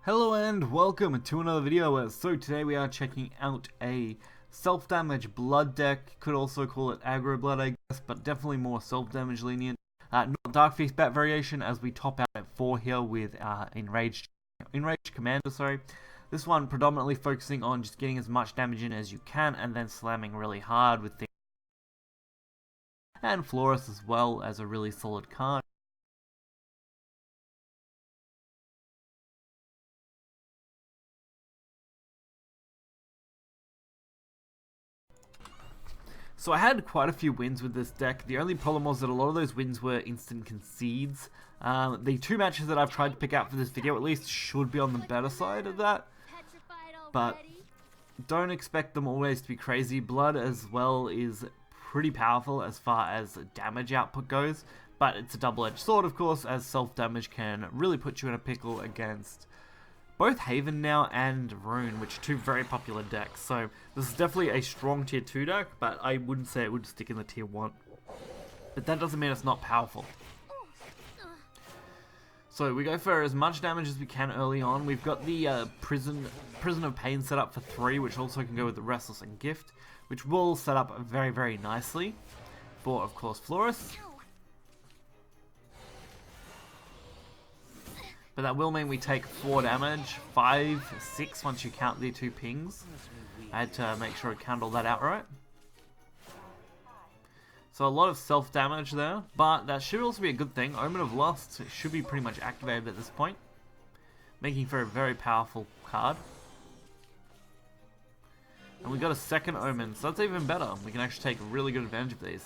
Hello and welcome to another video. So today we are checking out a self-damage blood deck. Could also call it aggro blood, I guess, but definitely more self-damage lenient. Not Dark Feast bat variation, as we top out at 4 here with enraged commander. Sorry, this one predominantly focusing on just getting as much damage in as you can, and then slamming really hard with things. And Florus as well as a really solid card. So I had quite a few wins with this deck. The only problem was that a lot of those wins were instant concedes. The two matches that I've tried to pick out for this video at least should be on the better side of that. But don't expect them always to be crazy. Blood as well is pretty powerful as far as damage output goes. But it's a double-edged sword, of course, as self-damage can really put you in a pickle against both Haven now and Rune, which are two very popular decks. So this is definitely a strong tier 2 deck, but I wouldn't say it would stick in the tier 1. But that doesn't mean it's not powerful. So we go for as much damage as we can early on. We've got the Prison of Pain set up for 3, which also can go with the Restless and Gift, which will set up very, very nicely for, of course, Florus. But that will mean we take 4 damage, 5, 6 once you count the 2 pings. I had to make sure I count all that out right. So a lot of self-damage there, but that should also be a good thing. Omen of Lust should be pretty much activated at this point, making for a very powerful card. And we got a second Omen, so that's even better. We can actually take really good advantage of these.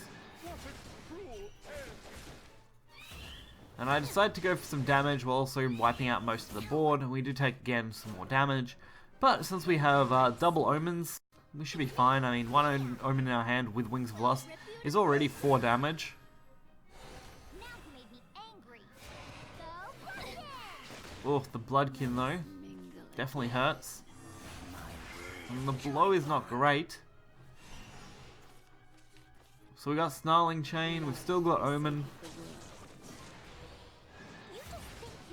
And I decided to go for some damage while also wiping out most of the board. And we do take, again, some more damage. But since we have double Omens, we should be fine. I mean, one Omen in our hand with Wings of Lust is already 4 damage. Oh, the Bloodkin, though, definitely hurts. And the blow is not great. So we got Snarling Chain, we've still got Omen.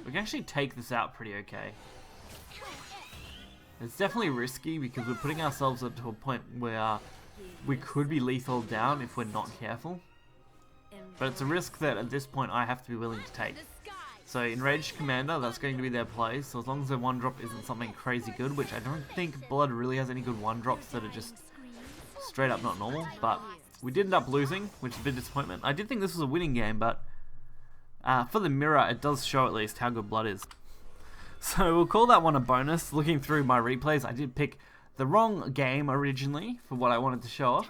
We can actually take this out pretty okay. It's definitely risky because we're putting ourselves up to a point where we could be lethal down if we're not careful. But it's a risk that at this point I have to be willing to take. So Enraged Commander, that's going to be their play. So as long as their 1-drop isn't something crazy good, which I don't think Blood really has any good 1-drops that are just straight up not normal. But we did end up losing, which is a bit of disappointment. I did think this was a winning game, but for the mirror, it does show at least how good Blood is. So we'll call that one a bonus. Looking through my replays, I did pick the wrong game originally for what I wanted to show off,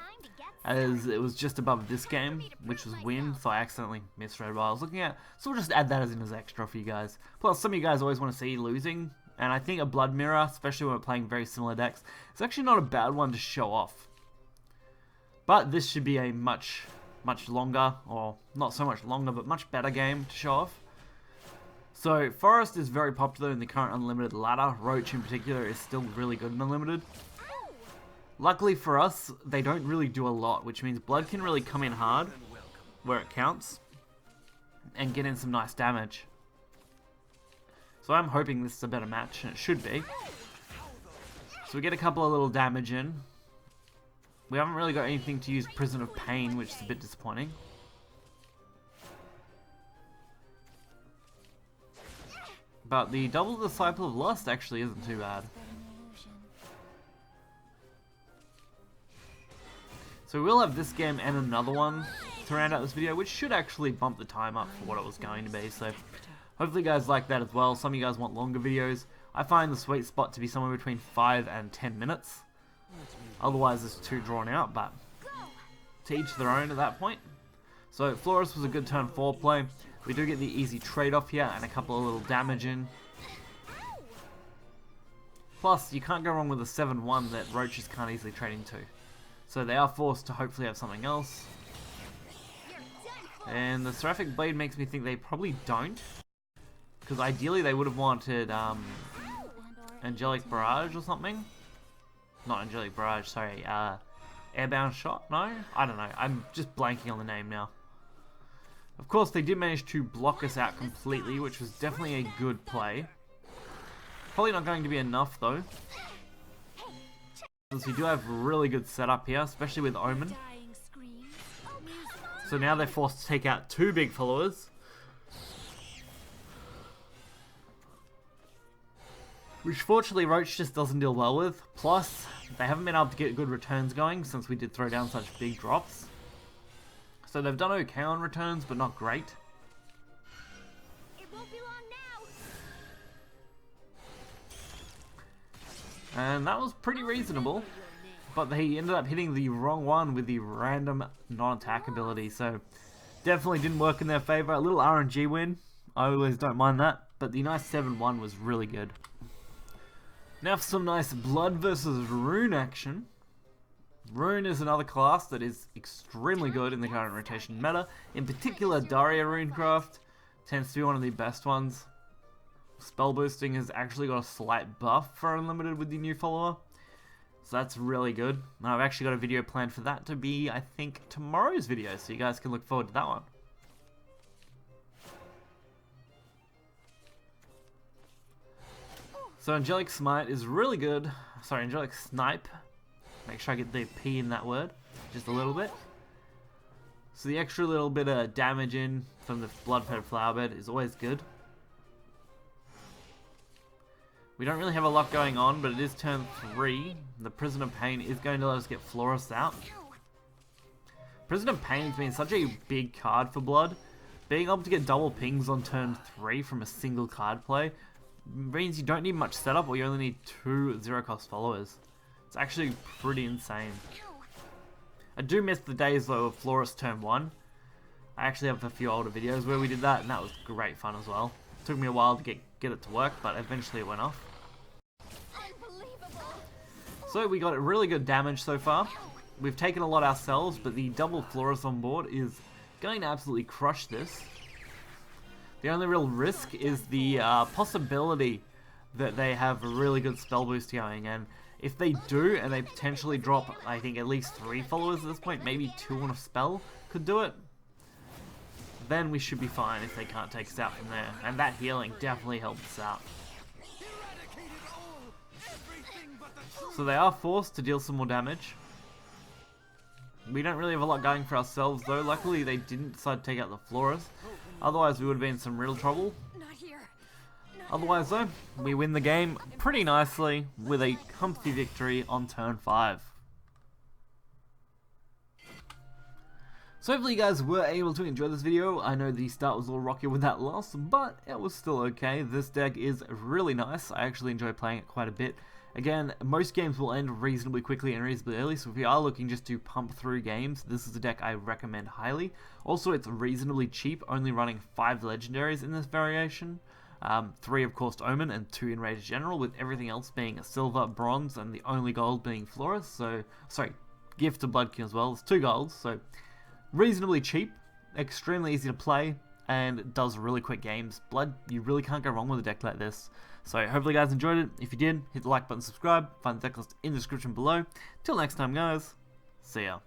as it was just above this game, which was win, so I accidentally misread what I was looking at. So we'll just add that as an extra for you guys. Plus, some of you guys always want to see losing, and I think a Blood mirror, especially when we're playing very similar decks, is actually not a bad one to show off. But this should be a much longer, or not so much longer, but much better game to show off. So Forest is very popular in the current Unlimited ladder. Roach in particular is still really good in Unlimited. Luckily for us, they don't really do a lot, which means Blood can really come in hard where it counts and get in some nice damage. So I'm hoping this is a better match, and it should be. So we get a couple of little damage in. We haven't really got anything to use Prison of Pain, which is a bit disappointing. But the double Disciple of Lust actually isn't too bad. So we'll have this game and another one to round out this video, which should actually bump the time up for what it was going to be. So hopefully you guys like that as well. Some of you guys want longer videos. I find the sweet spot to be somewhere between 5 and 10 minutes. Otherwise it's too drawn out, but to each their own at that point. So Florus was a good turn 4 play. We do get the easy trade-off here and a couple of little damage in. Plus, you can't go wrong with a 7-1 that Roaches can't easily trade into. So they are forced to hopefully have something else. And the Seraphic Blade makes me think they probably don't. Because ideally they would have wanted Angelic Barrage or something. Not Angelic Barrage, sorry. Airbound Shot? No? I don't know. I'm just blanking on the name now. Of course, they did manage to block us out completely, which was definitely a good play. probably not going to be enough though, since we do have really good setup here, especially with Omen. So now they're forced to take out 2 big followers, which fortunately Roach just doesn't deal well with. Plus, they haven't been able to get good returns going since we did throw down such big drops. So they've done okay on returns, but not great. It won't be long now. And that was pretty reasonable, but they ended up hitting the wrong one with the random non-attack ability, so definitely didn't work in their favor. A little RNG win, I always don't mind that, but the nice 7-1 was really good. Now for some nice Blood versus Rune action. Rune is another class that is extremely good in the current rotation meta. In particular, Daria Runecraft tends to be one of the best ones. Spell boosting has actually got a slight buff for unlimited with the new follower, so that's really good. Now I've actually got a video planned for that to be, I think, tomorrow's video, so you guys can look forward to that one. So Angelic Smite is really good. Sorry, Angelic Snipe. Make sure I get the P in that word, just a little bit. So the extra little bit of damage in from the Blood-Fed Flowerbed is always good. We don't really have a lot going on, but it is turn 3. The Prison of Pain is going to let us get Florist out. Prison of Pain has been such a big card for Blood. Being able to get double pings on turn 3 from a single card play means you don't need much setup, or you only need 2 0-cost followers. It's actually pretty insane. I do miss the days though of Florist turn 1. I actually have a few older videos where we did that, and that was great fun as well. It took me a while to get it to work, but eventually it went off. So we got really good damage so far. We've taken a lot ourselves, but the double Florist on board is going to absolutely crush this. The only real risk is the possibility that they have a really good spell boost going, and if they do, and they potentially drop, I think, at least 3 followers at this point, maybe 2 on a spell could do it, then we should be fine if they can't take us out from there. And that healing definitely helps us out. So they are forced to deal some more damage. We don't really have a lot going for ourselves though. Luckily they didn't decide to take out the Florist. Otherwise we would have been in some real trouble. Otherwise though, we win the game pretty nicely with a comfy victory on turn 5. So hopefully you guys were able to enjoy this video. I know the start was a little rocky with that loss, but it was still okay. This deck is really nice. I actually enjoy playing it quite a bit. Again, most games will end reasonably quickly and reasonably early, so if you are looking just to pump through games, this is a deck I recommend highly. Also, it's reasonably cheap, only running 5 legendaries in this variation. 3 of course Omen and 2 Enraged General, with everything else being a silver, bronze, and the only gold being Florist. So, sorry, Gift of Blood King as well. It's 2 golds, so reasonably cheap, extremely easy to play, and does really quick games. Blood, you really can't go wrong with a deck like this. So hopefully you guys enjoyed it. If you did, hit the like button, subscribe, find the deck list in the description below. Till next time guys, see ya.